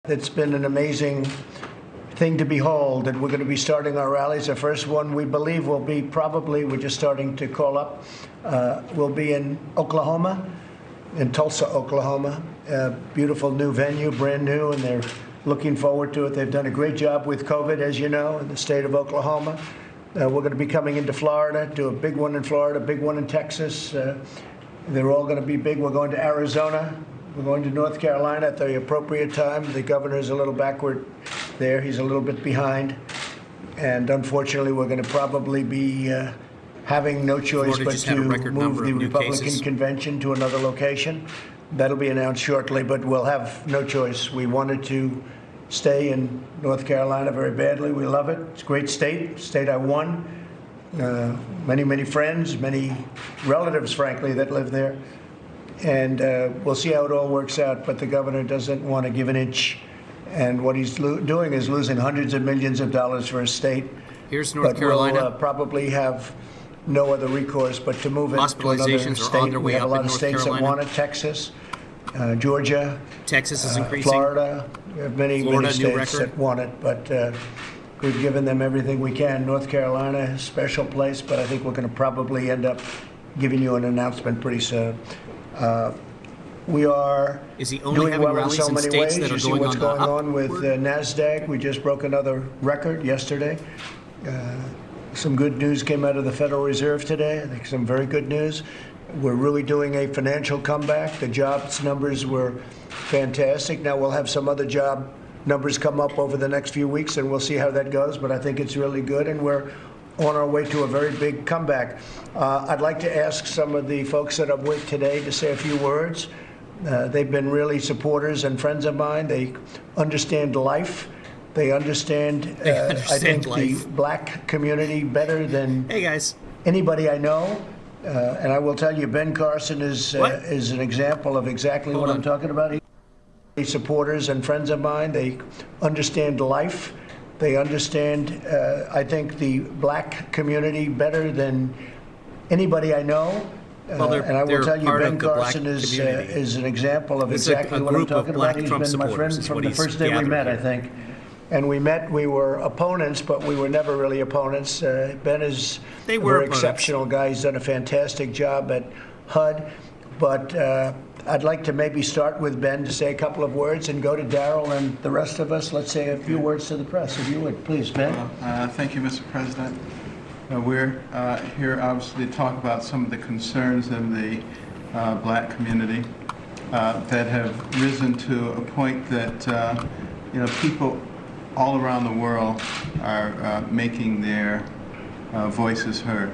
It's been an amazing thing to behold, and we're going to be starting our rallies. The first one we believe will be we're just starting to call up, will be in Oklahoma, in Tulsa, Oklahoma. Beautiful new venue, brand new, and they're looking forward to it. They've done a great job with COVID, as you know, in the state of Oklahoma. We're going to be coming into Florida, do a big one in Florida, a big one in Texas. They're all going to be big. We're going to Arizona. We're going to North Carolina at the appropriate time. The governor's a little backward there. He's a little bit behind. And unfortunately, we're going to probably be having no choice but to move the Republican convention to another location. That'll be announced shortly, but we'll have no choice. We wanted to stay in North Carolina very badly. We love it. It's a great state I won. Many, many friends, many relatives, frankly, that live there. And we'll see how it all works out, but the governor doesn't want to give an inch. And what he's doing is losing hundreds of millions of dollars for his state. Here's North Carolina. We'll probably have no other recourse but to move it to another state. We have a lot of states that want it. Texas, Georgia. Texas is increasing. Florida. We have many states that want it, but we've given them everything we can. North Carolina, a special place, but I think we're going to probably end up giving you an announcement pretty soon. We are doing well in so many ways. You see what's going on with NASDAQ. We just broke another record yesterday. Some good news came out of the Federal Reserve today. I think some very good news. We're really doing a financial comeback. The jobs numbers were fantastic. Now we'll have some other job numbers come up over the next few weeks, and we'll see how that goes. But I think it's really good, and we're on our way to a very big comeback. I'd like to ask some of the folks that I'm with today to say a few words. They've been really supporters and friends of mine. They understand life. They understand, I think, life. The black community better than anybody I know. And I will tell you, Ben Carson is an example of exactly what I'm talking about. He's supporters and friends of mine. They understand life. They understand, I think, the black community better than anybody I know. And I will tell you, Ben Carson is an example of exactly what I'm talking about. He's been my friend from the first day we met, I think. And we were opponents, but we were never really opponents. Ben is a very exceptional guy. He's done a fantastic job at HUD. But I'd like to maybe start with Ben to say a couple of words and go to Darrell and the rest of us. Let's say a few words to the press, if you would. Please, Ben. Thank you, Mr. President. We're here, obviously, to talk about some of the concerns in the black community that have risen to a point that, people all around the world are making their voices heard.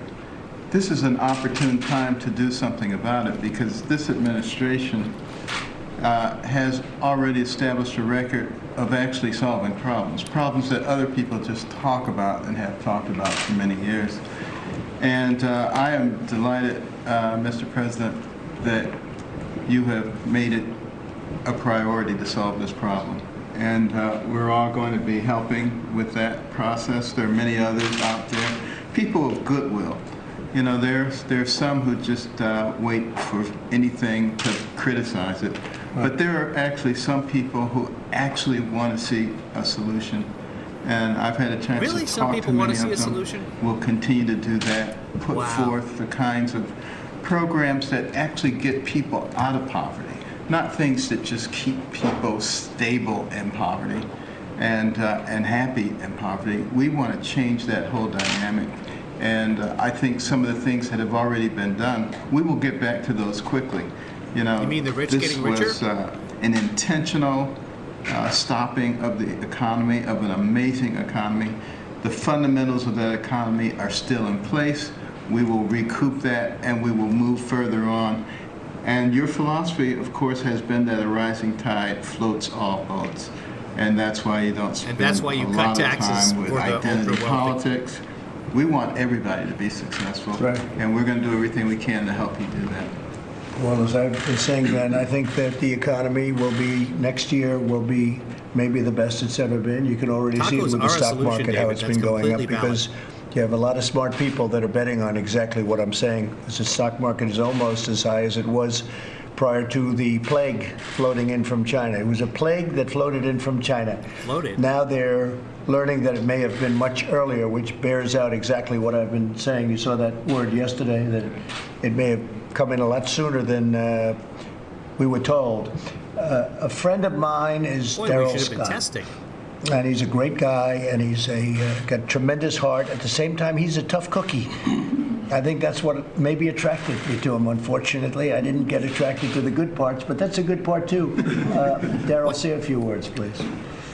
This is an opportune time to do something about it because this administration has already established a record of actually solving problems that other people just talk about and have talked about for many years. And I am delighted, Mr. President, that you have made it a priority to solve this problem. And we're all going to be helping with that process. There are many others out there. People of goodwill. There's some who just wait for anything to criticize it. But there are actually some people who actually want to see a solution. And I've had a chance to talk to many of them. We'll continue to do that, put forth the kinds of programs that actually get people out of poverty. Not things that just keep people stable in poverty and happy in poverty. We want to change that whole dynamic. And I think some of the things that have already been done, we will get back to those quickly. You mean the rich getting richer? This was an intentional stopping of the economy, of an amazing economy. The fundamentals of that economy are still in place. We will recoup that and we will move further on. And your philosophy, of course, has been that a rising tide floats all boats. And that's why you don't spend a lot of time with identity politics. We want everybody to be successful. Right. And we're going to do everything we can to help you do that. Well, as I've been saying, Ben, I think that the economy next year will be maybe the best it's ever been. You can already see it with the stock market, how it's been going up, because you have a lot of smart people that are betting on exactly what I'm saying. The stock market is almost as high as it was prior to the plague floating in from China. It was a plague that floated in from China. Floated. Now they're learning that it may have been much earlier, which bears out exactly what I've been saying. You saw that word yesterday, that it may have come in a lot sooner than we were told. A friend of mine is Boy, Daryl we should have been Scott. testing. And he's a great guy, and he's got tremendous heart. At the same time, he's a tough cookie. I think that's what maybe attracted me to him. Unfortunately, I didn't get attracted to the good parts, but that's a good part too. Daryl, say a few words, please.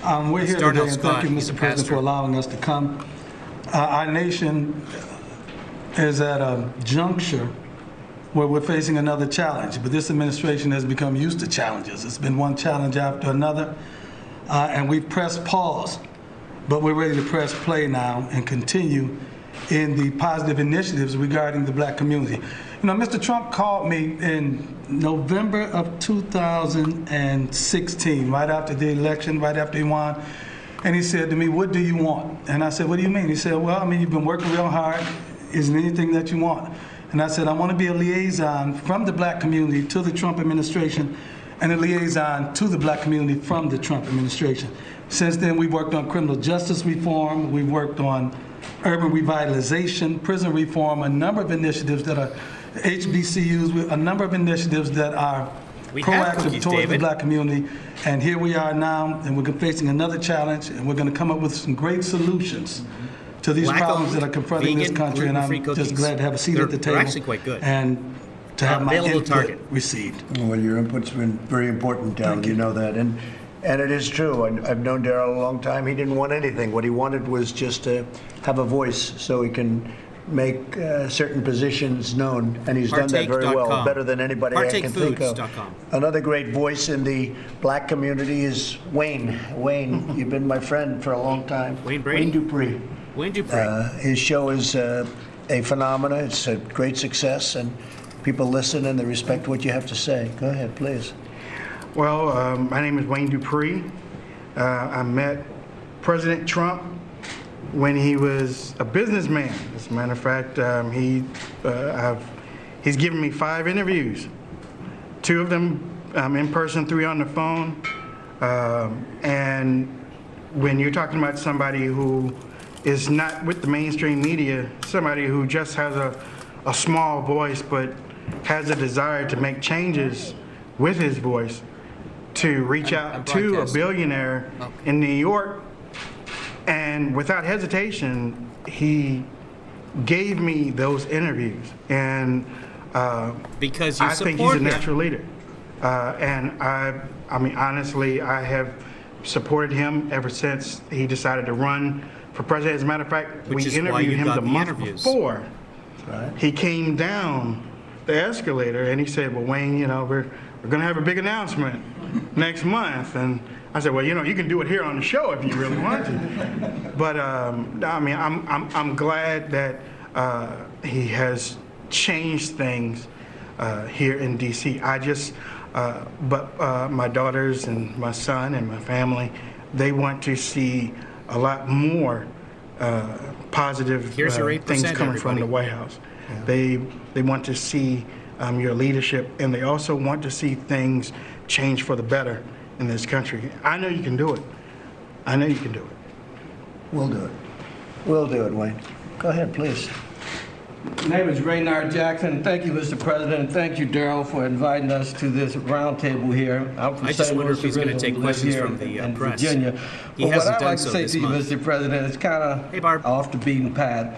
We're here Darnell today, and Scott, thank you, he's a Mr. President, pastor. for allowing us to come. Our nation is at a juncture where we're facing another challenge, but this administration has become used to challenges. It's been one challenge after another, and we've pressed pause, but we're ready to press play now and continue in the positive initiatives regarding the black community. You know, Mr. Trump called me in November of 2016, right after the election, right after he won, and he said to me, "What do you want?" And I said, "What do you mean?" He said, "Well, I mean, you've been working real hard. Is there anything that you want?" And I said, "I want to be a liaison from the black community to the Trump administration and a liaison to the black community from the Trump administration." Since then, we've worked on criminal justice reform, we've worked on urban revitalization, prison reform, a number of initiatives that are HBCUs, a number of initiatives that are We have proactive cookies, towards the David. black community. And here we are now, and we're facing another challenge, and we're going to come up with some great solutions to these problems that are confronting this vegan, country. And I'm gluten-free just cookies. glad to have a seat They're- at the they're table. actually quite good. And to have my Available at input Target. received. Well, your input's been very important, Daryl. You know that. And it is true. I've known Daryl a long time. He didn't want anything. What he wanted was just to have a voice so he can make certain positions known. And he's done that very well, Partake.com. better than anybody I can think of. Partakefoods.com. Another great voice in the black community is Wayne. Wayne, you've been my friend for a long time. Wayne Brady. Wayne Dupree. Wayne Dupree. His show is a phenomenon. It's a great success, and people listen and they respect what you have to say. Go ahead, please. Well, my name is Wayne Dupree. I met President Trump when he was a businessman. As a matter of fact, he's given me 5 interviews, 2 of them in person, 3 on the phone. And when you're talking about somebody who is not with the mainstream media, somebody who just has a small voice but has a desire to make changes with his voice, to reach out to a broadcasting. billionaire in New York, and without hesitation, he gave me those interviews. And Because you I think he's support a him. natural leader. And I mean, honestly, I have supported him ever since he decided to run for president. As a matter of fact, Which we is why interviewed you him got the the month interviews. before. Right. He came down the escalator and he said, "Well, Wayne, you know, we're going to have a big announcement next month." And I said, "Well, you know, you can do it here on the show if you really want to." But I mean, I'm glad that he has changed things here in D.C. But my daughters and my son and my family, they want to see a lot more positive Here's your 8%, things coming from the everybody. White House. They want to see your leadership, and they also want to see things change for the better in this country. I know you can do it. I know you can do it. We'll do it. We'll do it, Wayne. Go ahead, please. My name is Raynard Jackson. Thank you, Mr. President. Thank you, Daryl, for inviting us to this roundtable here. I'm from I just St. wonder if Louis he's gonna originally, take live questions here from the, in press. Virginia. He But hasn't what I'd done like to so say this to you, month. Mr. President, is kind Hey, Barb. of off the beaten path.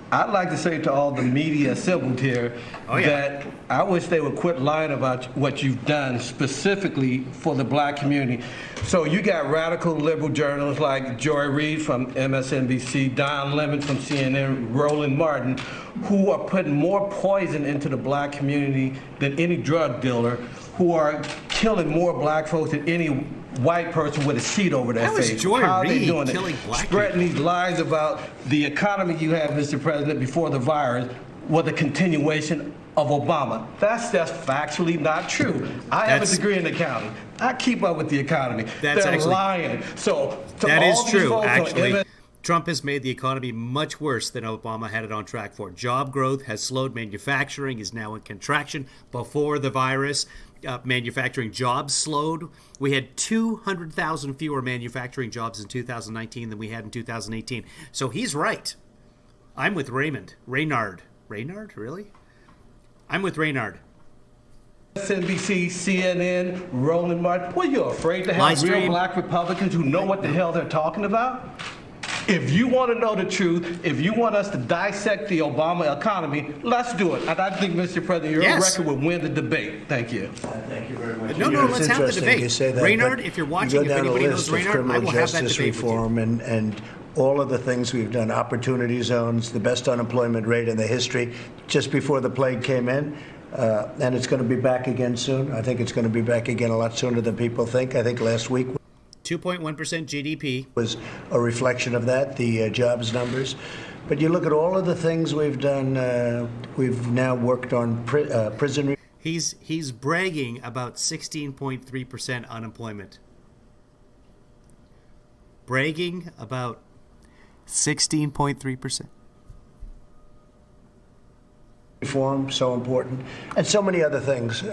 I'd like to say to all the media assembled here Oh, yeah. that I wish they would quit lying about what you've done specifically for the black community. So you got radical liberal journalists like Joy Reid from MSNBC, Don Lemon from CNN, Roland Martin, who are putting more poison into the black community than any drug dealer, who are killing more black folks than any white person with a sheet over their That was face. Joy How are they Reid doing killing it? black Spreading these lies about the economy you have, Mr. President, before the virus was a continuation of Obama. That's just factually not true. I have a That's- degree in accounting. I keep up with the economy. That's They're actually- lying. So to That all is these true, folks on actually. Trump has made the economy much worse than Obama had it on track for. Job growth has slowed. Manufacturing is now in contraction. Before the virus, manufacturing jobs slowed. We had 200,000 fewer manufacturing jobs in 2019 than we had in 2018. So he's right. I'm with Raymond. Reynard, really? I'm with Reynard. MSNBC, CNN, Roland Martin. What, you're afraid to Live have real stream. black Republicans who know what the hell they're talking about? If you want to know the truth, if you want us to dissect the Obama economy, let's do it. And I think, Mr. President, your Yes. record will win the debate. Thank you. Thank you very much. No, It's let's have the interesting debate. you say that, Reynard, but if you're you watching, go if down a anybody list knows of Reynard, I criminal will have that justice debate with you. reform and all of the things we've done, opportunity zones, the best unemployment rate in the history, just before the plague came in. And it's going to be back again soon. I think it's going to be back again a lot sooner than people think. I think last week 2.1% GDP. was a reflection of that, the jobs numbers. But you look at all of the things we've done. We've now worked on prison. He's bragging about 16.3% unemployment. Bragging about 16.3%. Reform, so important, and so many other things.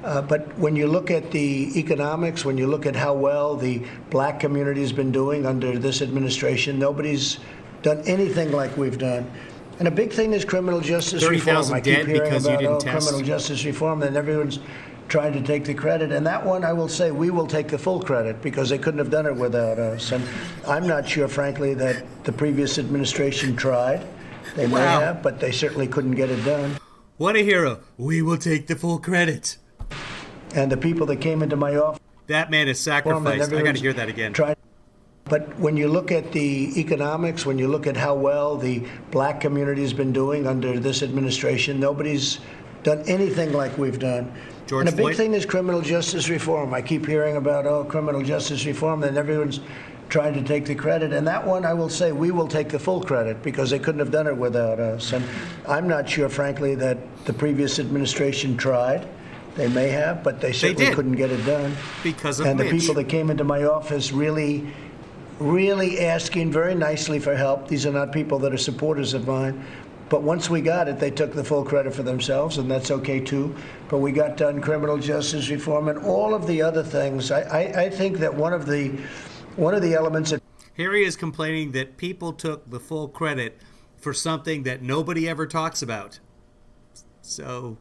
But when you look at the economics, when you look at how well the black community has been doing under this administration, nobody's done anything like we've done. And a big thing is criminal justice reform. 30,000 I keep dead hearing because you about didn't test. criminal justice reform, and everyone's trying to take the credit. And that one, I will say, we will take the full credit because they couldn't have done it without us. And I'm not sure, frankly, that the previous administration tried. They may Wow. have, but they certainly couldn't get it done. What a hero. We will take the full credit. And the people that came into my office, That man is sacrificed. I got to hear that again. But when you look at the economics, when you look at how well the black community has been doing under this administration, nobody's done anything like we've done. George And a big Floyd? thing is criminal justice reform. I keep hearing about, criminal justice reform, and everyone's trying to take the credit. And that one, I will say, we will take the full credit because they couldn't have done it without us. And I'm not sure, frankly, that the previous administration tried. They may have, but they certainly did. couldn't get it done. Because of And the Mitch. people that came into my office really asking very nicely for help. These are not people that are supporters of mine. But once we got it, they took the full credit for themselves, and that's okay too. But we got done criminal justice reform and all of the other things. I think that one of the elements that Here he is complaining that people took the full credit for something that nobody ever talks about. So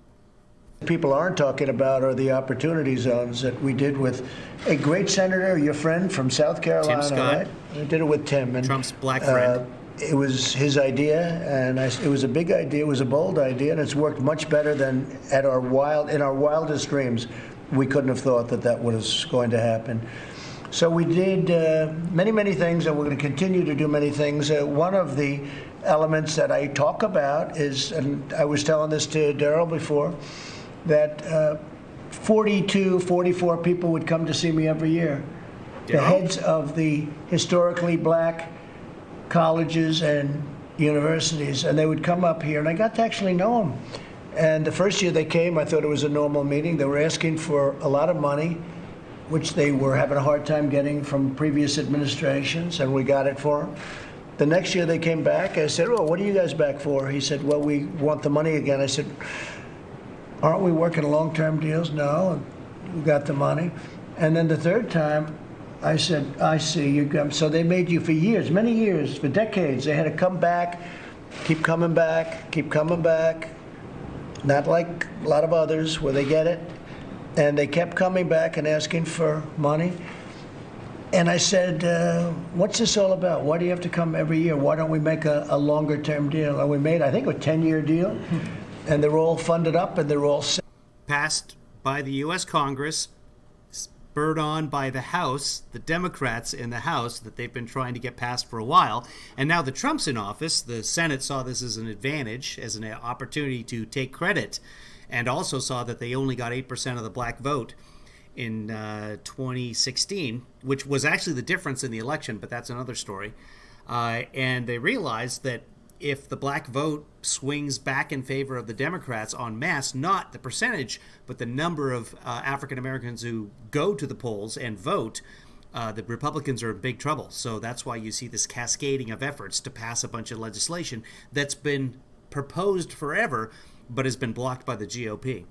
people aren't talking about are the opportunity zones that we did with a great senator, your friend from South Carolina, Scott. right? We did it with Tim. And, Trump's black friend. It was his idea, and it was a big idea. It was a bold idea, and it's worked much better than in our wildest dreams. We couldn't have thought that was going to happen. So we did many things, and we're going to continue to do many things. One of the elements that I talk about is, and I was telling this to Daryl before, that 42, 44 people would come to see me every year. The Daryl? heads of the historically black colleges and universities, and they would come up here, and I got to actually know them. And the first year they came, I thought it was a normal meeting. They were asking for a lot of money, which they were having a hard time getting from previous administrations, and we got it for them. The next year they came back. I said, "Oh, what are you guys back for?" He said, "Well, we want the money again." I said, "Aren't we working long-term deals?" "No." "We got the money." And then the third time, I said, "I see you come." So they made you for years, many years, for decades. They had to come back, keep coming back, keep coming back. Not like a lot of others where they get it. And they kept coming back and asking for money. And I said, what's this all about? Why do you have to come every year? Why don't we make a longer term deal? And we made, I think, a 10-year deal. And they're all funded up and they're all set. Passed by the U.S. Congress, spurred on by the House, the Democrats in the House that they've been trying to get passed for a while. And now that Trump's in office, the Senate saw this as an advantage, as an opportunity to take credit, and also saw that they only got 8% of the black vote in 2016, which was actually the difference in the election, but that's another story. And they realized that if the black vote swings back in favor of the Democrats en masse, not the percentage, but the number of African Americans who go to the polls and vote, the Republicans are in big trouble. So that's why you see this cascading of efforts to pass a bunch of legislation that's been proposed forever, but has been blocked by the GOP.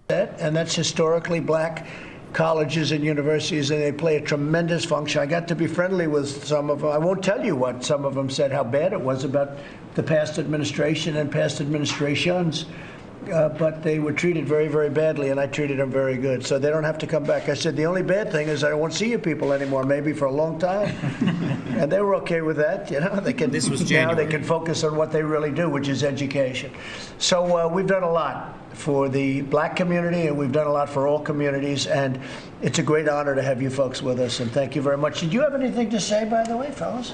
And that's historically black colleges and universities, and they play a tremendous function. I got to be friendly with some of them. I won't tell you what some of them said, how bad it was about the past administration and past administrations. But they were treated very, very badly, and I treated them very good. So they don't have to come back. I said, the only bad thing is I won't see you people anymore, maybe for a long time. And they were okay with that. You know, they can, this was now January. they can focus on what they really do, which is education. So we've done a lot for the black community, and we've done a lot for all communities. And it's a great honor to have you folks with us, and thank you very much. Did you have anything to say, by the way, fellas?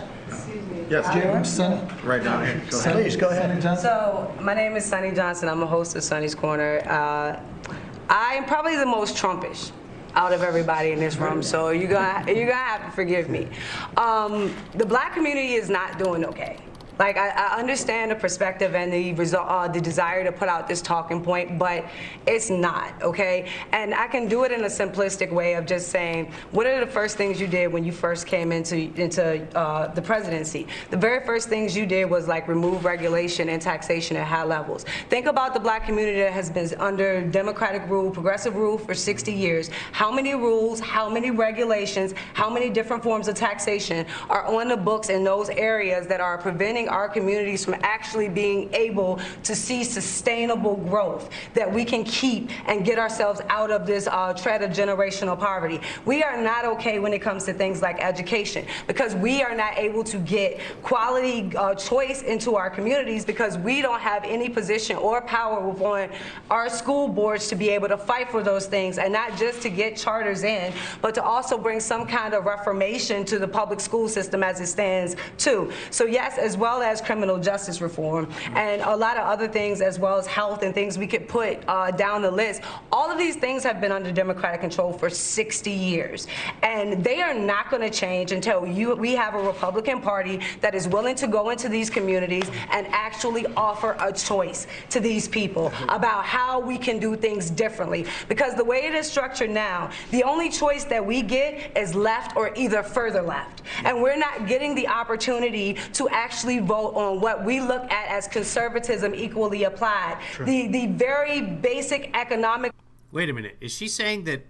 Yes, Sonny? right down here. Go ahead. Please, go ahead. So, my name is Sonny Johnson. I'm a host of Sonny's Corner. I am probably the most Trumpish out of everybody in this room, so you're gonna have to forgive me. The black community is not doing okay. Like, I understand the perspective and the desire to put out this talking point, but it's not, okay? And I can do it in a simplistic way of just saying, what are the first things you did when you first came into the presidency? The very first things you did was like remove regulation and taxation at high levels. Think about the black community that has been under Democratic rule, progressive rule for 60 years. How many rules, how many regulations, how many different forms of taxation are on the books in those areas that are preventing our communities from actually being able to see sustainable growth that we can keep and get ourselves out of this tread of generational poverty. We are not okay when it comes to things like education, because we are not able to get quality choice into our communities because we don't have any position or power on our school boards to be able to fight for those things, and not just to get charters in, but to also bring some kind of reformation to the public school system as it stands too. So yes, as well as criminal justice reform and a lot of other things, as well as health and things we could put down the list. All of these things have been under Democratic control for 60 years, and they are not going to change until we have a Republican Party that is willing to go into these communities and actually offer a choice to these people about how we can do things differently. Because the way it is structured now, the only choice that we get is left or either further left, and we're not getting the opportunity to actually vote on what we look at as conservatism equally applied. The very basic economic Wait a minute. Is she saying that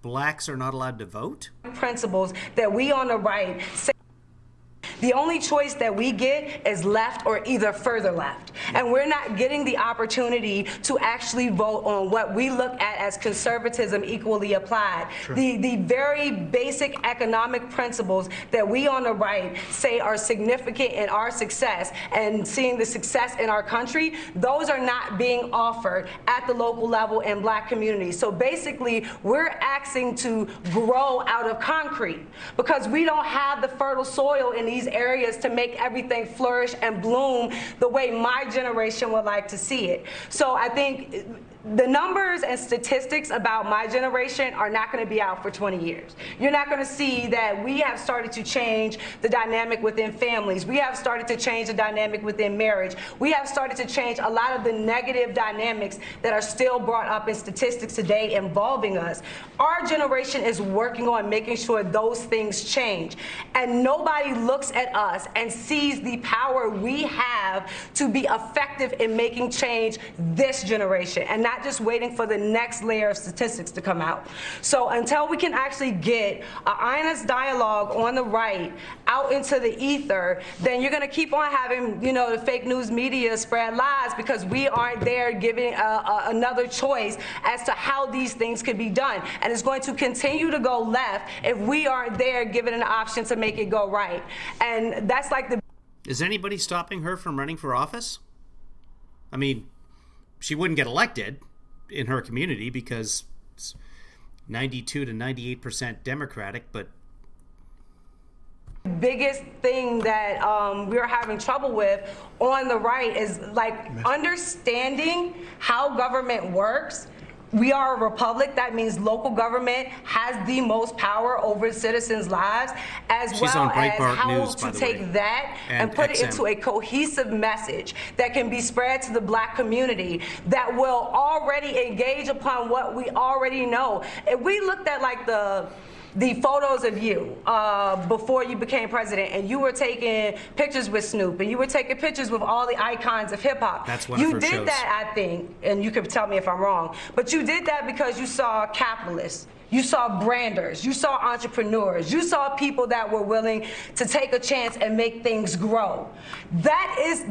blacks are not allowed to vote? principles that we on the right say the only choice that we get is left or either further left. And we're not getting the opportunity to actually vote on what we look at as conservatism equally applied. The very basic economic principles that we on the right say are significant in our success and seeing the success in our country, those are not being offered at the local level in black communities. So basically, we're asking to grow out of concrete because we don't have the fertile soil in these areas to make everything flourish and bloom the way my generation would like to see it. So I think the numbers and statistics about my generation are not going to be out for 20 years. You're not going to see that we have started to change the dynamic within families. We have started to change the dynamic within marriage. We have started to change a lot of the negative dynamics that are still brought up in statistics today involving us. Our generation is working on making sure those things change. And nobody looks at us and sees the power we have to be effective in making change this generation, and not just waiting for the next layer of statistics to come out. So until we can actually get an honest dialogue on the right out into the ether, then you're going to keep on having, you know, the fake news media spread lies because we aren't there giving another choice as to how these things could be done. And it's going to continue to go left if we aren't there giving an option to make it go right. And that's like the... Is anybody stopping her from running for office? I mean, she wouldn't get elected in her community because it's 92 to 98% Democratic, but biggest thing that we're having trouble with on the right is like understanding how government works. We are a republic. That means local government has the most power over citizens' lives, as She's well on as Breitbart how News, by to the take way, that and put it XM. into a cohesive message that can be spread to the black community that will already engage upon what we already know. If we looked at like the the photos of you before you became president, and you were taking pictures with Snoop, and you were taking pictures with all the icons of hip hop. That's one of her You did shows. that, I think, and you could tell me if I'm wrong, but you did that because you saw capitalists. You saw branders, you saw entrepreneurs, you saw people that were willing to take a chance and make things grow. That is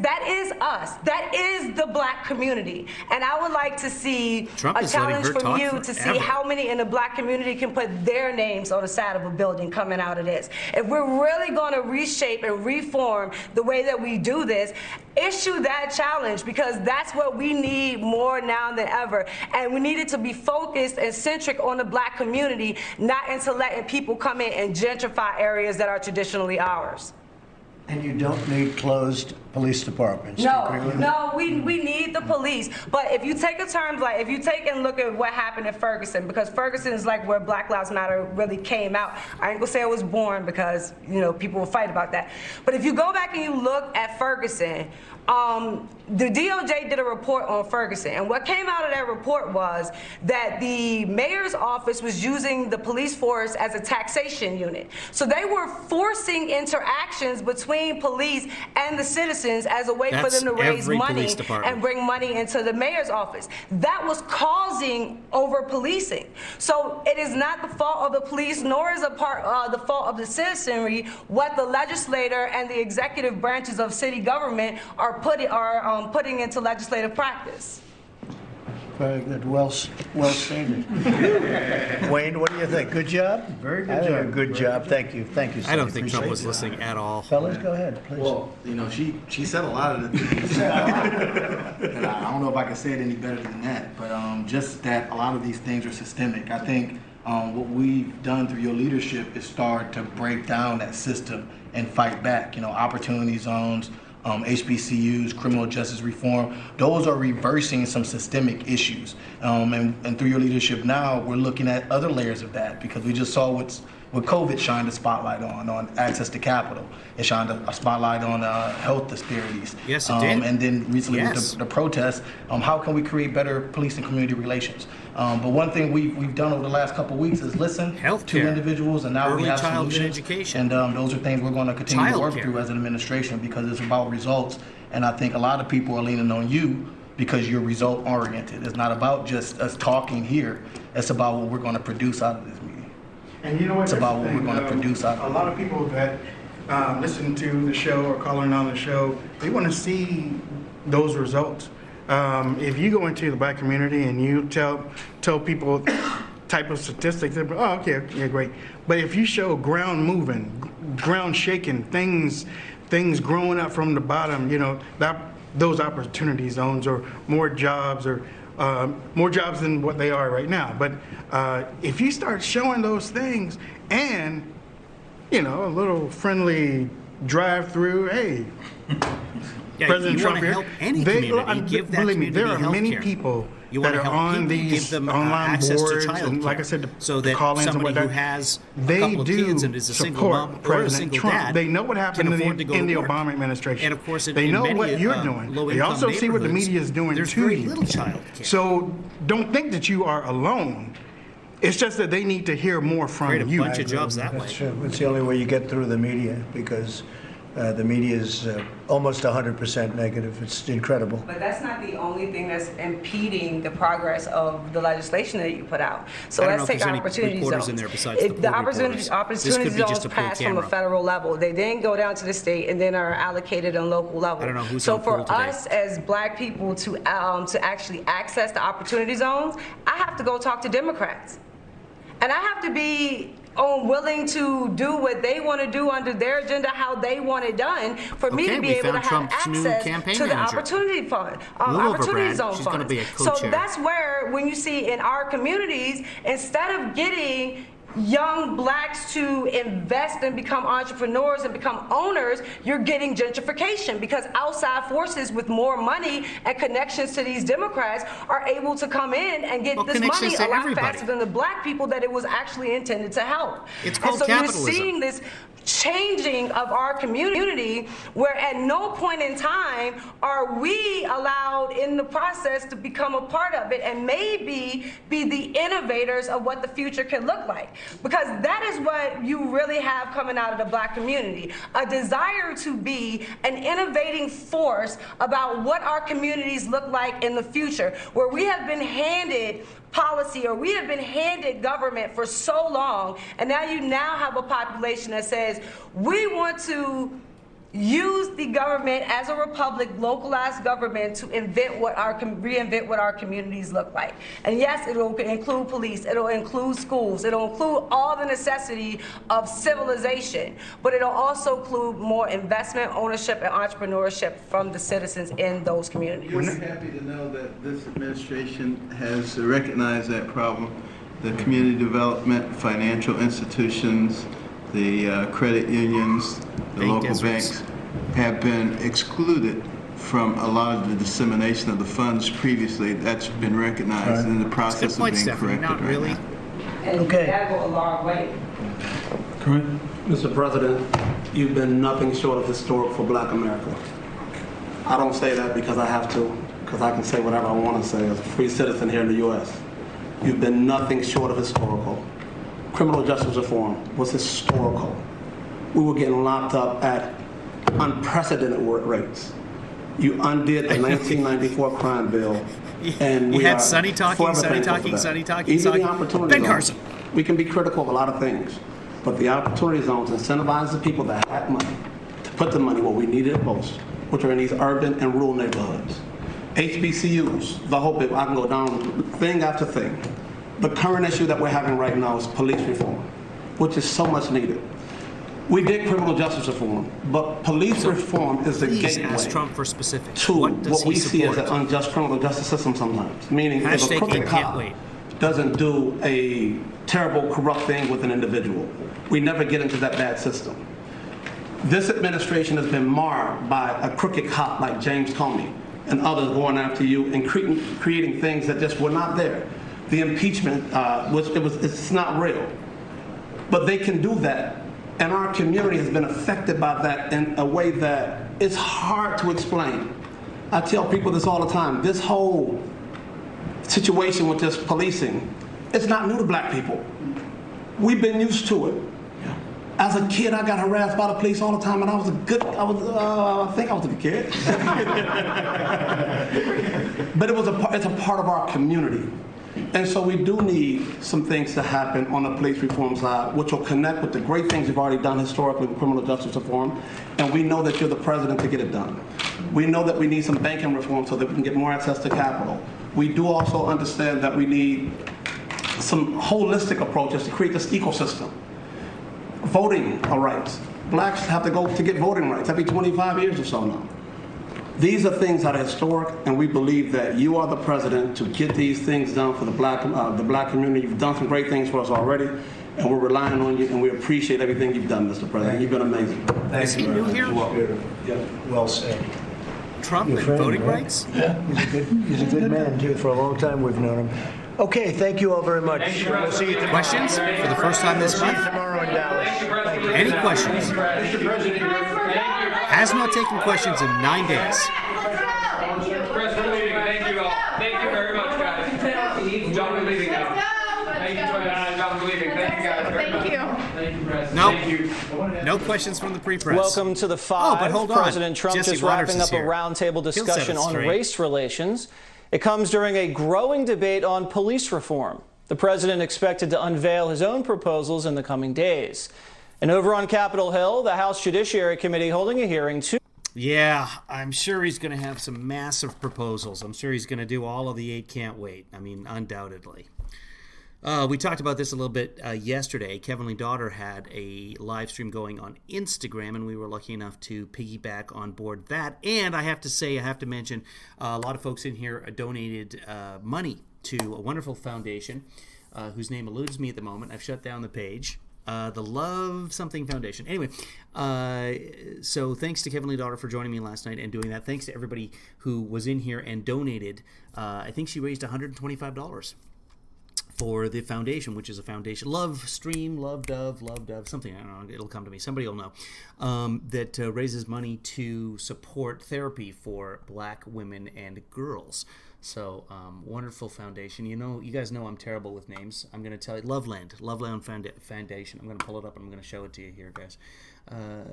us. That is the black community. And I would like to see Trump a is letting challenge her from talk you to see forever. how many in the black community can put their names on the side of a building coming out of this. If we're really going to reshape and reform the way that we do this, issue that challenge, because that's what we need more now than ever. And we need it to be focused and centric on the black community, not into letting people come in and gentrify areas that are traditionally ours. And you don't need closed police departments. Do you agree with that? No, we need the police. But if you take a term like, if you take and look at what happened in Ferguson, because Ferguson is like where Black Lives Matter really came out. I ain't gonna say it was born because, you know, people will fight about that. But if you go back and you look at Ferguson, the DOJ did a report on Ferguson, and what came out of that report was that the mayor's office was using the police force as a taxation unit. So they were forcing interactions between police and the citizens as a way for That's them to raise every money police department. and bring money into the mayor's office. That was causing over-policing. So it is not the fault of the police, nor is the fault of the citizenry what the legislator and the executive branches of city government are putting into legislative practice. Very good. Well stated. Wayne, what do you think? Good job? Very good I think job. a good job. Thank you. Thank you, I don't Sonny. think Trump Appreciate was it. listening at all. Fellas, go ahead, please. Well, you know, she said a lot of the things. And I don't know if I can say it any better than that, but just that a lot of these things are systemic. I think what we've done through your leadership is start to break down that system and fight back. You know, opportunity zones, HBCUs, criminal justice reform, those are reversing some systemic issues. And through your leadership now, we're looking at other layers of that, because we just saw what COVID shined a spotlight on access to capital. It shined a spotlight on health disparities. Yes, it did. And then recently Yes. with the protests, how can we create better police and community relations? But one thing we've done over the last couple of weeks is listen Healthcare. to individuals, and now Early we have childhood solutions. education. And those are things we're going to continue to work Childcare. through as an administration, because it's about results. And I think a lot of people are leaning on you because you're result oriented. It's not about just us talking here. It's about what we're going to produce out of this meeting. And you know what? It's about what we're going to produce out A of lot of people that listen to the show or calling on the show, they want to see those results. If you go into the black community and you tell people type of statistics, they're, oh, okay, yeah, great. But if you show ground moving, ground shaking, things growing up from the bottom, you know, those opportunity zones, or more jobs than what they are right now. But if you start showing those things, and, you know, a little friendly drive-through, hey, Yeah, President you Trump want to here, help any community, give that believe me, community there are many healthcare. people You that want are to help on people, these give them online access boards, to child and like I care, said, so the that call-ins and somebody whatnot. who has a They couple of do kids and is a single support mom or a President single Trump. dad They know what happened can afford to go in to the work. Obama administration. And of course, they in know many, what you're doing. They low-income also see what the neighborhoods, media is doing there's to very you. little child care. So don't think that you are alone. It's just that they need to hear more from Create a you. bunch of jobs that way. That's true. It's the only way you get through the media, because the media is almost 100% negative. It's incredible. But that's not the only thing that's impeding the progress of the legislation that you put out. So I don't let's know if take there's any opportunity reporters zones. in there besides the poll The reporters. opportunity This could be zones just a poll pass from a camera. federal level. They then go down to the state and then are allocated on local level. I don't know who's so on poll for today. us as black people to actually access the opportunity zones, I have to go talk to Democrats. And I have to be willing to do what they want to do under their agenda, how they want it done, for me Okay, to be we able to found have Trump's new access campaign to the manager. opportunity fund, Move over, opportunity Brad. zone She's gonna funds. be a So co-chair. that's where, when you see in our communities, instead of getting young blacks to invest and become entrepreneurs and become owners, you're getting gentrification, because outside forces with more money and connections to these Democrats are able to come in and get Well, this connections money to a lot everybody. faster than the black people that it was actually intended to help. It's called and so capitalism. you're seeing this changing of our community, where at no point in time are we allowed in the process to become a part of it and maybe be the innovators of what the future can look like. Because that is what you really have coming out of the Black community, a desire to be an innovating force about what our communities look like in the future, where we have been handed policy, or we have been handed government for so long, and now you have a population that says we want to use the government as a republic, localized government, to reinvent what our communities look like. And yes, it'll include police, it'll include schools, it'll include all the necessity of civilization, but it'll also include more investment, ownership, and entrepreneurship from the citizens in those communities. We're happy to know that this administration has recognized that problem. The community development, financial institutions, the credit unions, the local banks have been excluded from a lot of the dissemination of the funds previously. That's been recognized in the process of being corrected. Not really. Now. And Okay. that go a long way. Correct. Mr. President, you've been nothing short of historic for Black America. I don't say that because I have to, because I can say whatever I want to say as a free citizen here in the U.S. You've been nothing short of historical. Criminal justice reform was historical. We were getting locked up at unprecedented rates. You undid the 1994 crime bill, and You we had are Sonny talking, forever Sonny thankful talking, for that. Sonny talking, Even Sonny. the opportunity Ben zones. Carson. We can be critical of a lot of things, but the opportunity zones incentivize the people that have money to put the money where we need it most, which are in these urban and rural neighborhoods. HBCUs, the hope, I can go down thing after thing. The current issue that we're having right now is police reform, which is so much needed. We did criminal justice reform, but police reform is the Please gateway ask Trump for specifics. to What does what he we see as support? an unjust criminal justice system sometimes. Meaning, if a Hashtag crooked can't cop wait. doesn't do a terrible, corrupt thing with an individual, we never get into that bad system. This administration has been marred by a crooked cop like James Comey and others going after you and creating things that just were not there. The impeachment, it's not real. But they can do that. And our community has been affected by that in a way that it's hard to explain. I tell people this all the time. This whole situation with this policing, it's not new to Black people. We've been used to it. As a kid, I got harassed by the police all the time, and I think I was a good kid. But it's a part of our community. And so we do need some things to happen on the police reform side, which will connect with the great things you've already done historically with criminal justice reform. And we know that you're the president to get it done. We know that we need some banking reform so that we can get more access to capital. We do also understand that we need some holistic approaches to create this ecosystem. Voting rights. Blacks have to go to get voting rights every 25 years or so now. These are things that are historic, and we believe that you are the president to get these things done for the black community. You've done some great things for us already, and we're relying on you, and we appreciate everything you've done, Mr. President. You've been amazing. Is he new here? Well said. Trump Your and friend, voting right? rights? He's a good man, too. For a long time, we've known him. Okay, thank you all very much. We'll see you tomorrow. Questions for the first time this See you month? tomorrow in Dallas. Thank you. Any questions? Has not taken questions in 9 days. Press for leaving. Thank you all. Thank you very much, guys. John, we're leaving now. Thank you, John, we're leaving. Thank you, guys. Thank you. Thank you, Press. Nope. Thank you. No questions from the pre-press. Welcome to the Five. but hold on. President Trump Jesse just Waters wrapping is up a here. roundtable He'll set discussion it on straight. race relations. It comes during a growing debate on police reform. The president expected to unveil his own proposals in the coming days. And over on Capitol Hill, the House Judiciary Committee holding a hearing to Yeah, I'm sure he's going to have some massive proposals. I'm sure he's going to do all of the 8 can't wait. I mean, undoubtedly. We talked about this a little bit yesterday. Kevin Lee Daughter had a live stream going on Instagram, and we were lucky enough to piggyback on board that. And I have to mention, a lot of folks in here donated money to a wonderful foundation whose name eludes me at the moment. I've shut down the page. The Love Something Foundation. Anyway, so thanks to Kevin Lee Daughter for joining me last night and doing that. Thanks to everybody who was in here and donated. I think she raised $125 for the foundation, which is a foundation, Love Stream, Love Dove, something, I don't know, it'll come to me, somebody will know, that raises money to support therapy for black women and girls. So, wonderful foundation. You guys know I'm terrible with names. I'm going to tell you, Loveland Foundation. I'm going to pull it up and I'm going to show it to you here, guys.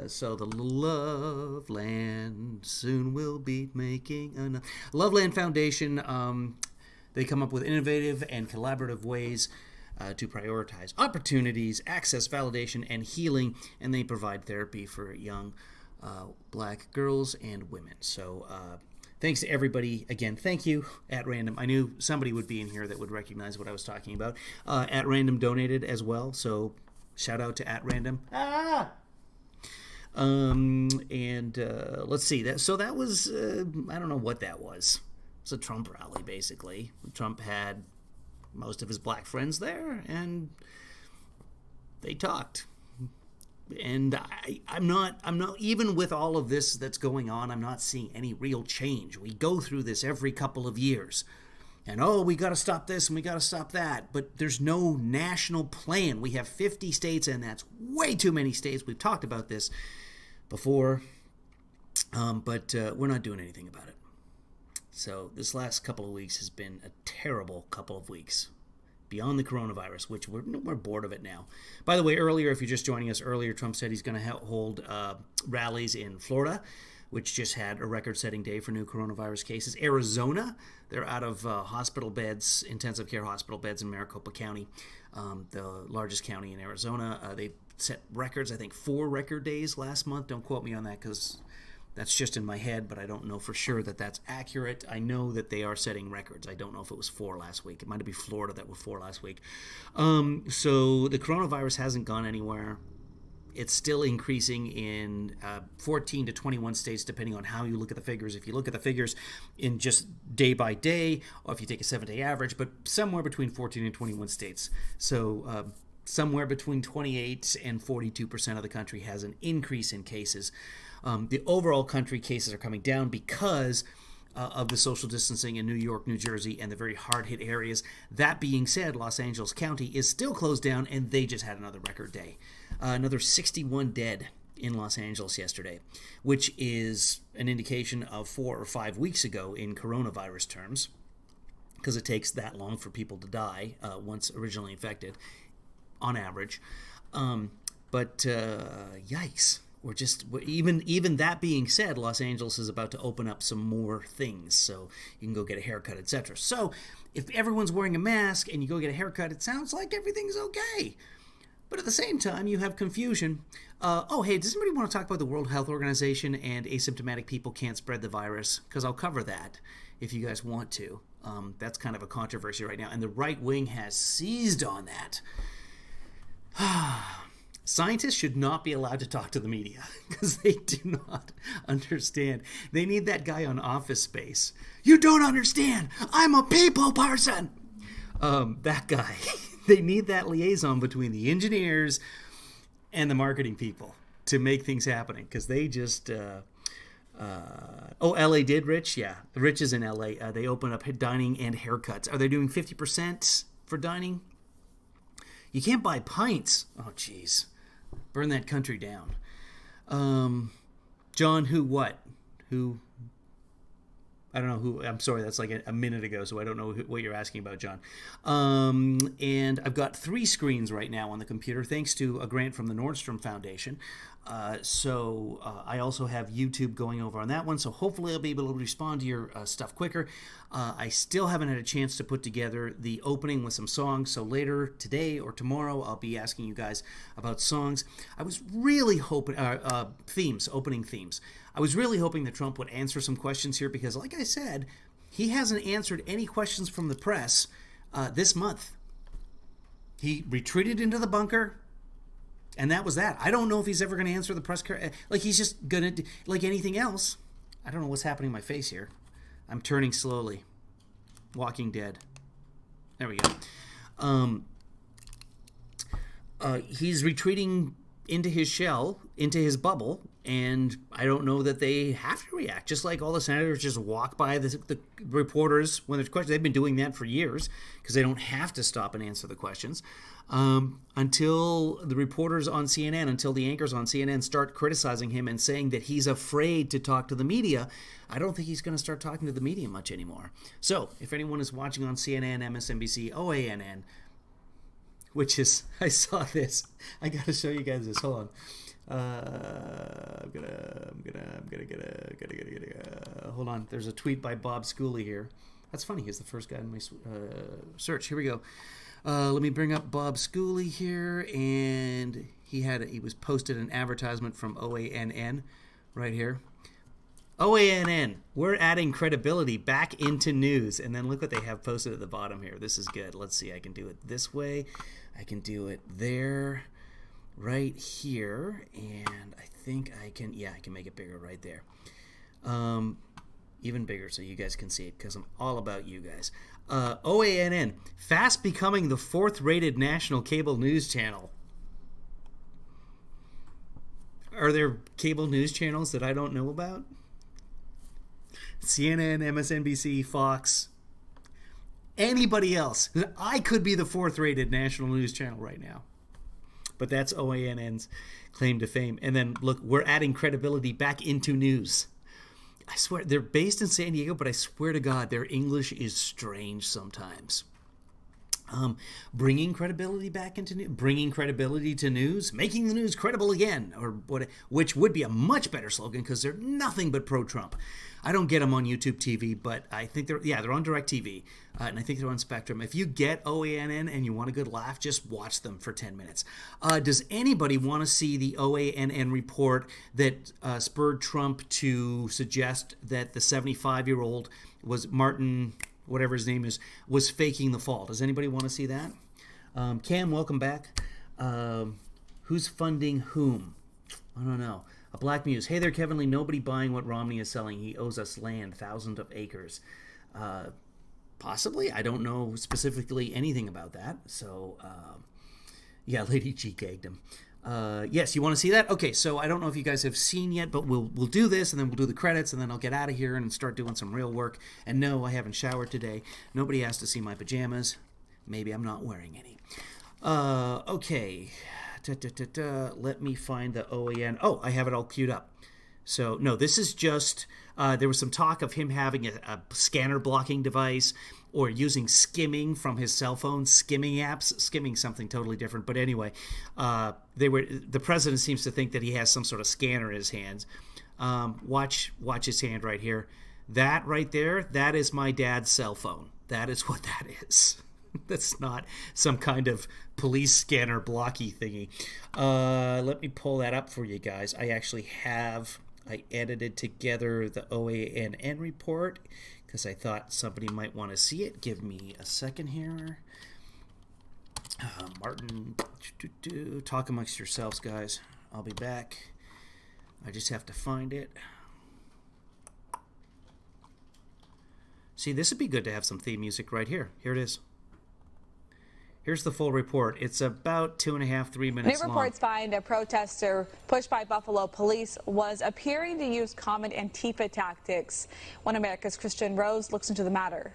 So the Loveland soon will be making another. Loveland Foundation, they come up with innovative and collaborative ways to prioritize opportunities, access, validation, and healing, and they provide therapy for young black girls and women. So thanks to everybody. Again, thank you, At Random. I knew somebody would be in here that would recognize what I was talking about. At Random donated as well, so shout out to At Random. Let's see. That was, I don't know what that was. It was a Trump rally, basically. Trump had most of his black friends there, and they talked. And I'm not, even with all of this that's going on, I'm not seeing any real change. We go through this every couple of years. And, we got to stop this and we got to stop that. But there's no national plan. We have 50 states, and that's way too many states. We've talked about this before, but we're not doing anything about it. So this last couple of weeks has been a terrible couple of weeks. Beyond the coronavirus, which we're bored of it now. By the way, earlier, if you're just joining us, Trump said he's going to hold rallies in Florida, which just had a record-setting day for new coronavirus cases. Arizona, they're out of hospital beds, intensive care hospital beds in Maricopa County, the largest county in Arizona. They set records, I think 4 record days last month. Don't quote me on that because that's just in my head, but I don't know for sure that that's accurate. I know that they are setting records. I don't know if it was 4 last week. It might have been Florida that were 4 last week. So the coronavirus hasn't gone anywhere. It's still increasing in 14 to 21 states, depending on how you look at the figures. If you look at the figures in just day by day, or if you take a 7-day average, but somewhere between 14 and 21 states. So somewhere between 28 and 42% of the country has an increase in cases. The overall country cases are coming down because of the social distancing in New York, New Jersey, and the very hard-hit areas. That being said, Los Angeles County is still closed down, and they just had another record day. Another 61 dead in Los Angeles yesterday, which is an indication of 4 or 5 weeks ago in coronavirus terms, because it takes that long for people to die once originally infected, on average. Yikes. Even that being said, Los Angeles is about to open up some more things, so you can go get a haircut, etc. So if everyone's wearing a mask and you go get a haircut, it sounds like everything's okay. But at the same time, you have confusion. Hey, does anybody want to talk about the World Health Organization and asymptomatic people can't spread the virus? Because I'll cover that if you guys want to. That's kind of a controversy right now, and the right wing has seized on that. Scientists should not be allowed to talk to the media because they do not understand. They need that guy on Office Space. You don't understand. I'm a people person. That guy. They need that liaison between the engineers and the marketing people to make things happen because they just... LA did, Rich? Yeah, Rich is in LA. They open up dining and haircuts. Are they doing 50% for dining? You can't buy pints. Oh, jeez. Burn that country down. John, who? I don't know who. I'm sorry, that's like a minute ago, so I don't know what you're asking about, John. And I've got 3 screens right now on the computer, thanks to a grant from the Nordstrom Foundation. So I also have YouTube going over on that one, so hopefully I'll be able to respond to your stuff quicker. I still haven't had a chance to put together the opening with some songs, so later today or tomorrow I'll be asking you guys about songs. I was really hoping, opening themes. I was really hoping that Trump would answer some questions here because, like I said, he hasn't answered any questions from the press this month. He retreated into the bunker. And that was that. I don't know if he's ever going to answer the press. Like, he's just going to, like anything else. I don't know what's happening in my face here. I'm turning slowly. Walking Dead. There we go. He's retreating into his shell, into his bubble, And I don't know that they have to react. Just like all the senators just walk by the reporters when there's questions. They've been doing that for years because they don't have to stop and answer the questions. Until the reporters on CNN, until the anchors on CNN start criticizing him and saying that he's afraid to talk to the media, I don't think he's going to start talking to the media much anymore. So if anyone is watching on CNN, MSNBC, OANN, which is, I saw this. I got to show you guys this. Hold on. I'm gonna hold on. There's a tweet by Bob Schooley here. That's funny. He's the first guy in my search. Here we go. Let me bring up Bob Schooley here, and he was posted an advertisement from OANN right here. OANN, we're adding credibility back into news. And then look what they have posted at the bottom here. This is good. Let's see. I can do it this way. I can do it there. Right here, and I think I can make it bigger right there. Even bigger so you guys can see it because I'm all about you guys. OANN, fast becoming the 4th rated national cable news channel. Are there cable news channels that I don't know about? CNN, MSNBC, Fox, anybody else. I could be the 4th rated national news channel right now. But that's OANN's claim to fame. And then, look, we're adding credibility back into news. I swear, they're based in San Diego, but I swear to God, their English is strange sometimes. Bringing credibility back into news, bringing credibility to news, making the news credible again, or what, which would be a much better slogan because they're nothing but pro-Trump. I don't get them on YouTube TV, but I think they're on DirecTV, and I think they're on Spectrum. If you get OANN and you want a good laugh, just watch them for 10 minutes. Does anybody want to see the OANN report that spurred Trump to suggest that the 75-year-old was Martin, whatever his name is, was faking the fall? Does anybody want to see that? Cam, welcome back. Who's funding whom? I don't know. A Black Muse. Hey there, Kevin Lee. Nobody buying what Romney is selling. He owes us land, thousands of acres. Possibly. I don't know specifically anything about that. So, yeah, Lady G gagged him. Yes, you want to see that? Okay, so I don't know if you guys have seen yet, but we'll do this, and then we'll do the credits, and then I'll get out of here and start doing some real work. And no, I haven't showered today. Nobody has to see my pajamas. Maybe I'm not wearing any. Okay. Let me find the OAN. Oh, I have it all queued up. So, no, this is just, there was some talk of him having a scanner blocking device or using skimming from his cell phone, skimming apps, skimming something totally different. But anyway, the president seems to think that he has some sort of scanner in his hands. Watch his hand right here. That right there, that is my dad's cell phone. That is what that is. That's not some kind of police scanner blocky thingy. Let me pull that up for you guys. I edited together the OANN report because I thought somebody might want to see it. Give me a second here. Martin, talk amongst yourselves, guys. I'll be back. I just have to find it. See, this would be good to have some theme music right here. Here it is. Here's the full report. It's about 2.5, 3 minutes long. New reports find a protester pushed by Buffalo police was appearing to use common Antifa tactics. One America's Christian Rose looks into the matter.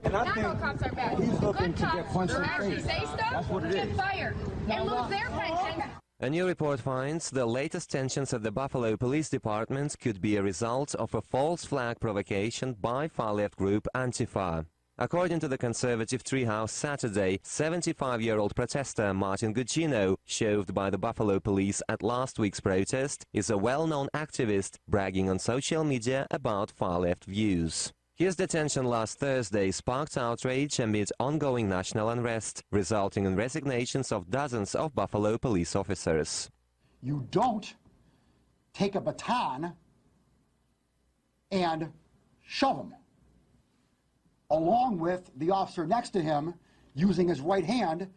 And I think cops are bad. He's looking to get punched in the face. Say stuff, that's what it is. Get fired and lose their pension. A new report finds the latest tensions at the Buffalo Police Department could be a result of a false flag provocation by far-left group Antifa. According to the conservative Treehouse Saturday, 75-year-old protester Martin Gugino, shoved by the Buffalo police at last week's protest, is a well-known activist bragging on social media about far-left views. His detention last Thursday sparked outrage amid ongoing national unrest, resulting in resignations of dozens of Buffalo police officers. You don't take a baton and shove him, along with the officer next to him using his right hand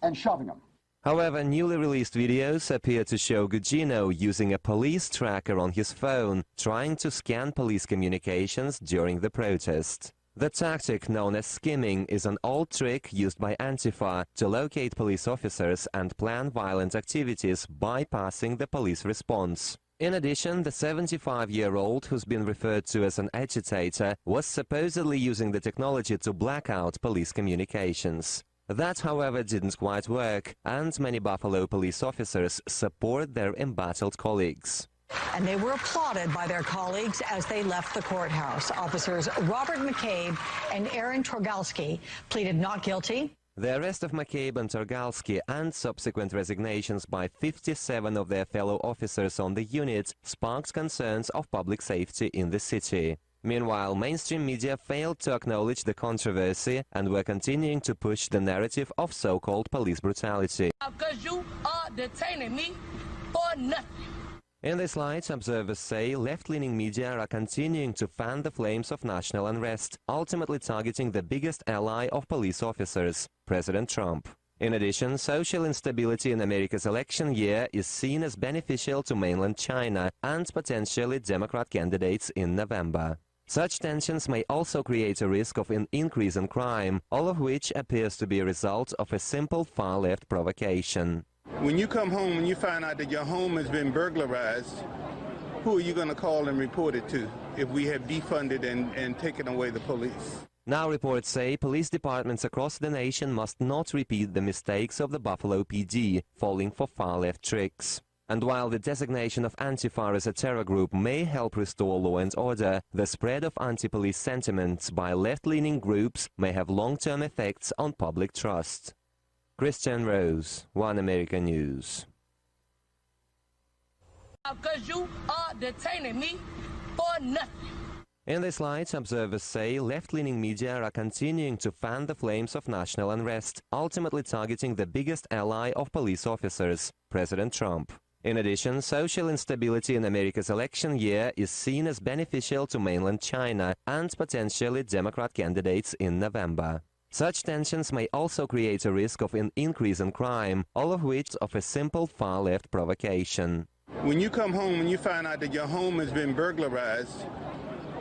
and shoving him. However, newly released videos appear to show Gugino using a police tracker on his phone, trying to scan police communications during the protest. The tactic known as skimming is an old trick used by Antifa to locate police officers and plan violent activities, bypassing the police response. In addition, the 75-year-old, who's been referred to as an agitator, was supposedly using the technology to black out police communications. That, however, didn't quite work, and many Buffalo police officers support their embattled colleagues. And they were applauded by their colleagues as they left the courthouse. Officers Robert McCabe and Aaron Torgalski pleaded not guilty. The arrest of McCabe and Torgalski and subsequent resignations by 57 of their fellow officers on the unit sparked concerns of public safety in the city. Meanwhile, mainstream media failed to acknowledge the controversy and were continuing to push the narrative of so-called police brutality. Because you are detaining me for nothing. In this light, observers say left-leaning media are continuing to fan the flames of national unrest, ultimately targeting the biggest ally of police officers, President Trump. In addition, social instability in America's election year is seen as beneficial to mainland China and potentially Democrat candidates in November. Such tensions may also create a risk of an increase in crime, all of which appears to be a result of a simple far-left provocation. When you come home and you find out that your home has been burglarized, who are you going to call and report it to if we have defunded and taken away the police? Now reports say police departments across the nation must not repeat the mistakes of the Buffalo PD, falling for far-left tricks. And while the designation of Antifa as a terror group may help restore law and order, the spread of anti-police sentiments by left-leaning groups may have long-term effects on public trust. Christian Rose, One American News. Because you are detaining me for nothing. In this light, observers say left-leaning media are continuing to fan the flames of national unrest, ultimately targeting the biggest ally of police officers, President Trump. In addition, social instability in America's election year is seen as beneficial to mainland China and potentially Democrat candidates in November. Such tensions may also create a risk of an increase in crime, all of which of a simple far-left provocation. When you come home and you find out that your home has been burglarized,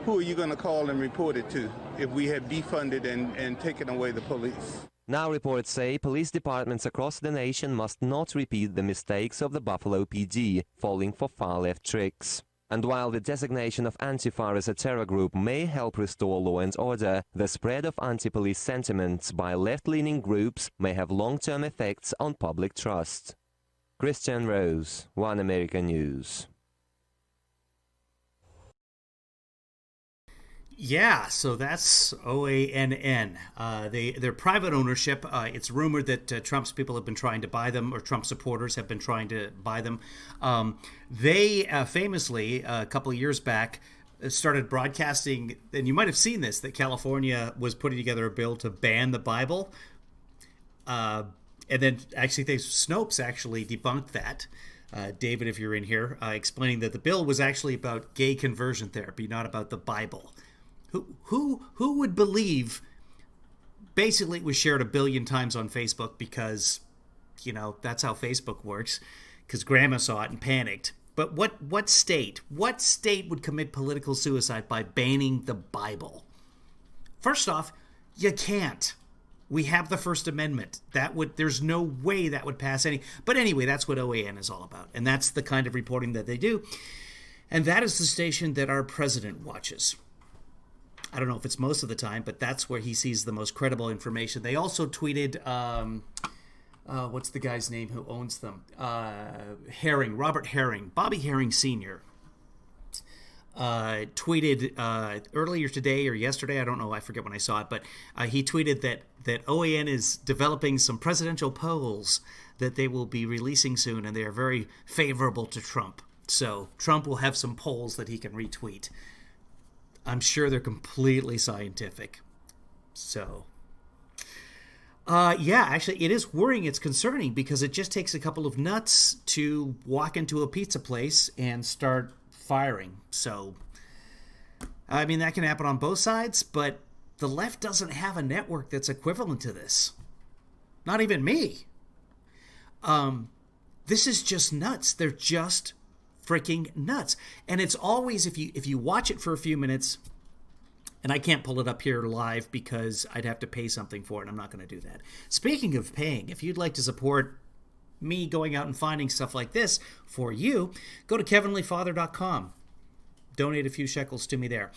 who are you going to call and report it to if we have defunded and taken away the police? Now reports say police departments across the nation must not repeat the mistakes of the Buffalo PD, falling for far-left tricks. And while the designation of Antifa as a terror group may help restore law and order, the spread of anti-police sentiments by left-leaning groups may have long-term effects on public trust. Christian Rose, One American News. Yeah, so that's OANN. Their private ownership, it's rumored that Trump's people have been trying to buy them, or Trump supporters have been trying to buy them. They famously, a couple of years back, started broadcasting, and you might have seen this, that California was putting together a bill to ban the Bible. And then actually, Snopes actually debunked that. David, if you're in here, explaining that the bill was actually about gay conversion therapy, not about the Bible. Who would believe? Basically, it was shared 1 billion times on Facebook because, you know, that's how Facebook works, because grandma saw it and panicked. But what state would commit political suicide by banning the Bible? First off, you can't. We have the First Amendment. There's no way that would pass any. But anyway, that's what OAN is all about. And that's the kind of reporting that they do. And that is the station that our president watches. I don't know if it's most of the time, but that's where he sees the most credible information. They also tweeted, what's the guy's name who owns them? Robert Herring, Bobby Herring Sr. Tweeted earlier today or yesterday, I don't know, I forget when I saw it, but he tweeted that OAN is developing some presidential polls that they will be releasing soon, and they are very favorable to Trump. So Trump will have some polls that he can retweet. I'm sure they're completely scientific. So, yeah, actually, it is worrying. It's concerning because it just takes a couple of nuts to walk into a pizza place and start firing. So, I mean, that can happen on both sides, but the left doesn't have a network that's equivalent to this. Not even me. This is just nuts. They're just freaking nuts. And it's always, if you watch it for a few minutes, And I can't pull it up here live because I'd have to pay something for it. I'm not going to do that. Speaking of paying, if you'd like to support me going out and finding stuff like this for you, go to kevinleefather.com. Donate a few shekels to me there.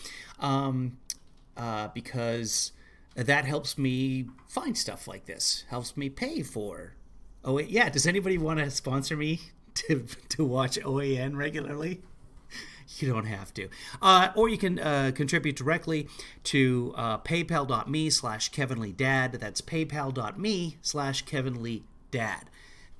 Because that helps me find stuff like this. Helps me pay for. Oh, wait, yeah. Does anybody want to sponsor me to watch OAN regularly? You don't have to. Or you can contribute directly to paypal.me/KevinLeeDad. That's paypal.me/KevinLeeDad.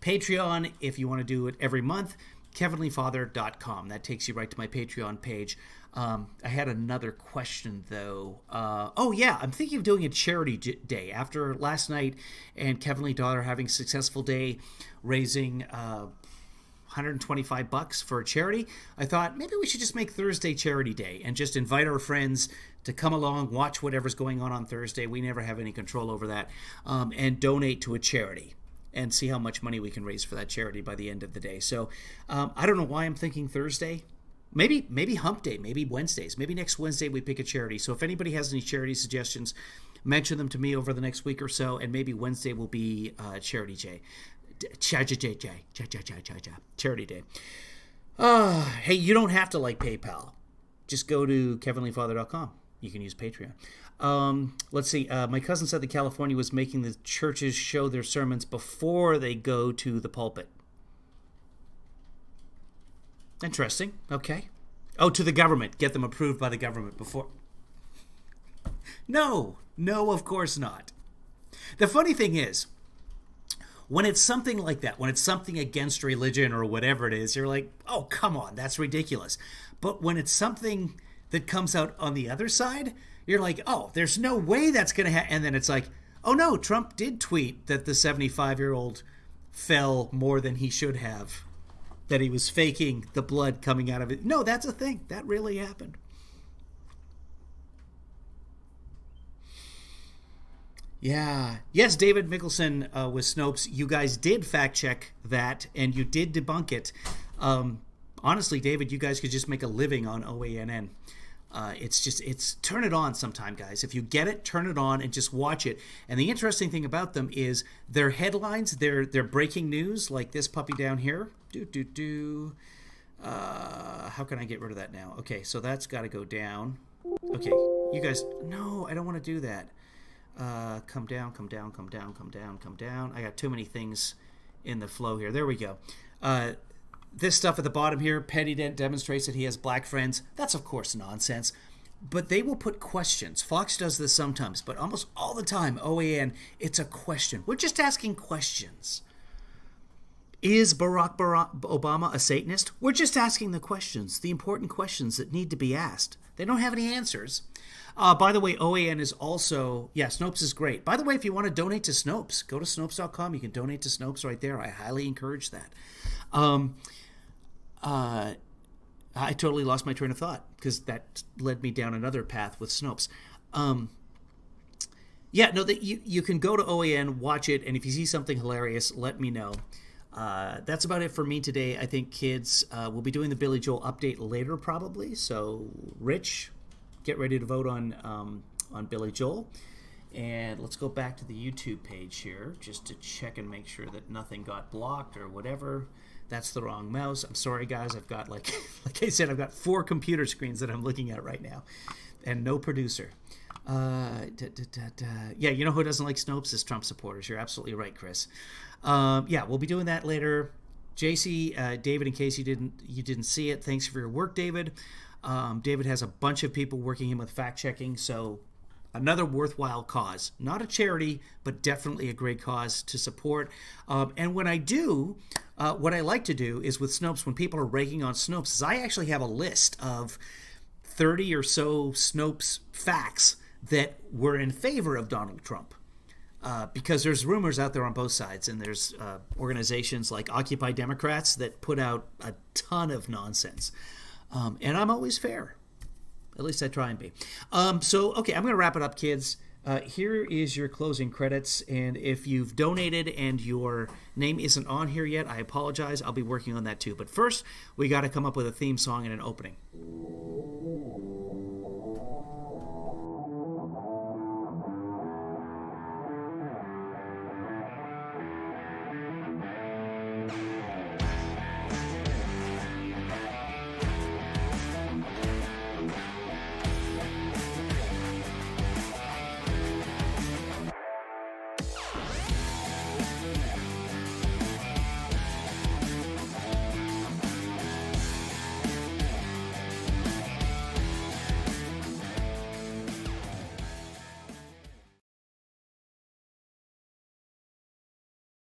Patreon, if you want to do it every month, kevinleefather.com. That takes you right to my Patreon page. I had another question, though. Oh, yeah, I'm thinking of doing a charity day. After last night and Kevin Lee daughter having a successful day raising $125 for a charity, I thought maybe we should just make Thursday charity day and just invite our friends to come along, watch whatever's going on Thursday. We never have any control over that, and donate to a charity and see how much money we can raise for that charity by the end of the day. So I don't know why I'm thinking Thursday. Maybe hump day, maybe Wednesdays. Maybe next Wednesday we pick a charity. So if anybody has any charity suggestions, mention them to me over the next week or so, and maybe Wednesday will be charity day. Charity day. Hey, you don't have to like PayPal. Just go to kevinleefather.com. You can use Patreon. Let's see. My cousin said that California was making the churches show their sermons before they go to the pulpit. Interesting. Okay. Oh, to the government. Get them approved by the government before. No, of course not. The funny thing is, when it's something like that, when it's something against religion or whatever it is, you're like, oh, come on, that's ridiculous. But when it's something that comes out on the other side, you're like, oh, there's no way that's going to happen. And then it's like, oh, no, Trump did tweet that the 75-year-old fell more than he should have, that he was faking the blood coming out of it. No, that's a thing. That really happened. Yeah. Yes, David Mickelson with Snopes. You guys did fact check that, and you did debunk it. Honestly, David, you guys could just make a living on OANN. It's turn it on sometime, guys. If you get it, turn it on and just watch it. And the interesting thing about them is their headlines, their breaking news, like this puppy down here. How can I get rid of that now? Okay, so that's got to go down. Okay, you guys, no, I don't want to do that. Come down. I got too many things in the flow here. There we go. This stuff at the bottom here, Petty Dent demonstrates that he has black friends. That's, of course, nonsense. But they will put questions. Fox does this sometimes, but almost all the time, OAN, it's a question. We're just asking questions. Is Barack Obama a Satanist? We're just asking the questions, the important questions that need to be asked. They don't have any answers. By the way, OAN is also, Snopes is great. By the way, if you want to donate to Snopes, go to Snopes.com. You can donate to Snopes right there. I highly encourage that. I totally lost my train of thought because that led me down another path with Snopes. You can go to OAN, watch it, and if you see something hilarious, let me know. That's about it for me today. I think, kids, we'll be doing the Billy Joel update later probably. So, Rich, get ready to vote on Billy Joel. And let's go back to the YouTube page here just to check and make sure that nothing got blocked or whatever. That's the wrong mouse. I'm sorry, guys. I've got, like I said, I've got 4 computer screens that I'm looking at right now and no producer. Yeah, you know who doesn't like Snopes is Trump supporters. You're absolutely right, Chris. We'll be doing that later. JC, David, in case you didn't see it, thanks for your work, David. David has a bunch of people working him with fact-checking, so another worthwhile cause. Not a charity, but definitely a great cause to support. And when I do, what I like to do is with Snopes, when people are raking on Snopes, is I actually have a list of 30 or so Snopes facts that were in favor of Donald Trump. Because there's rumors out there on both sides, and there's organizations like Occupy Democrats that put out a ton of nonsense. And I'm always fair. At least I try and be. Okay, I'm going to wrap it up, kids. Here is your closing credits, and if you've donated and your name isn't on here yet, I apologize. I'll be working on that too. But first, we got to come up with a theme song and an opening.